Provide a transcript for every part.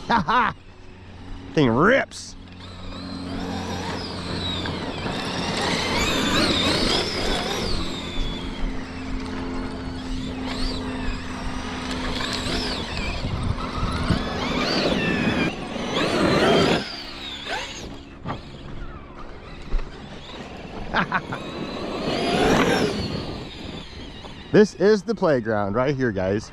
Haha! Thing rips. This is the playground right here, guys.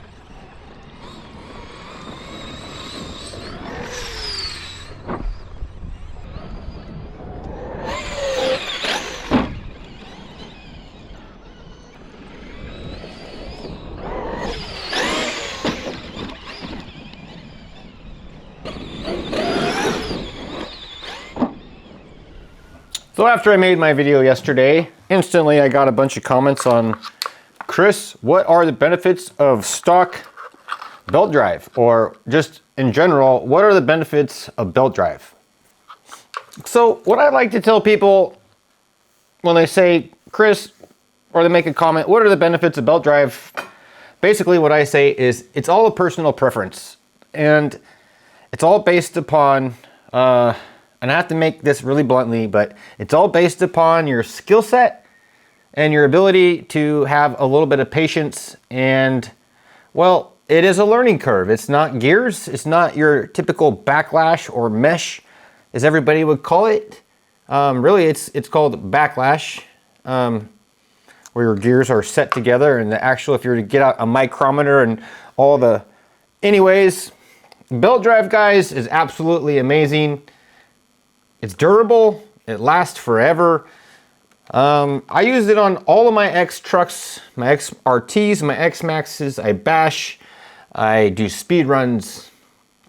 So after I made my video yesterday, instantly I got a bunch of comments on, Chris, what are the benefits of stock belt drive? Or just in general, what are the benefits of belt drive? So what I like to tell people when they say, Chris, or they make a comment, what are the benefits of belt drive? Basically what I say is it's all a personal preference. And it's all based upon, and I have to make this really bluntly, but it's all based upon your skill set and your ability to have a little bit of patience. And, well, it is a learning curve. It's not gears. It's not your typical backlash or mesh, as everybody would call it. Really, it's called backlash, where your gears are set together. And the actual, if you were to get out a micrometer and all the... Anyways, belt drive, guys, is absolutely amazing. It's durable. It lasts forever. I use it on all of my X trucks, my XRTs, my XMAXXs. I bash. I do speed runs,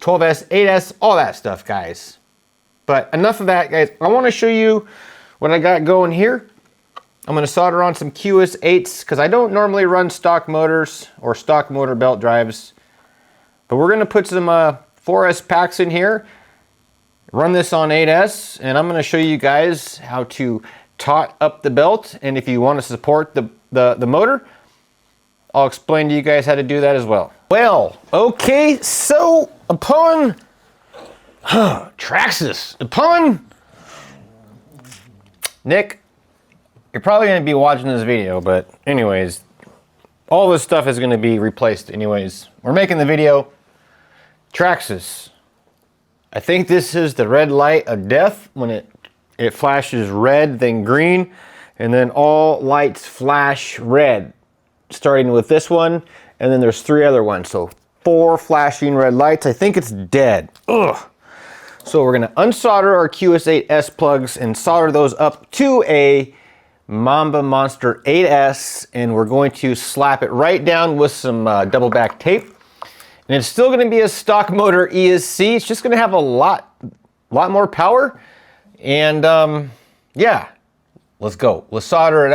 12S, 8S, all that stuff, guys. But enough of that, guys. I want to show you what I got going here. I'm going to solder on some QS8s because I don't normally run stock motors or stock motor belt drives. But we're going to put some 4S packs in here. Run this on 8S, and I'm going to show you guys how to taut up the belt. And if you want to support the motor, I'll explain to you guys how to do that as well. Well, okay, so upon Traxxas, upon Nick, you're probably going to be watching this video, but anyways, all this stuff is going to be replaced anyways. We're making the video. Traxxas. I think this is the red light of death. When it flashes red, then green, and then all lights flash red. Starting with this one, and then there's 3 other ones. So 4 flashing red lights. I think it's dead. Ugh. So we're gonna unsolder our QS8S plugs and solder those up to a Mamba Monster 8S, and we're going to slap it right down with some double back tape. And it's still going to be a stock motor ESC. It's just going to have a lot more power. And yeah, let's go. Let's solder it up.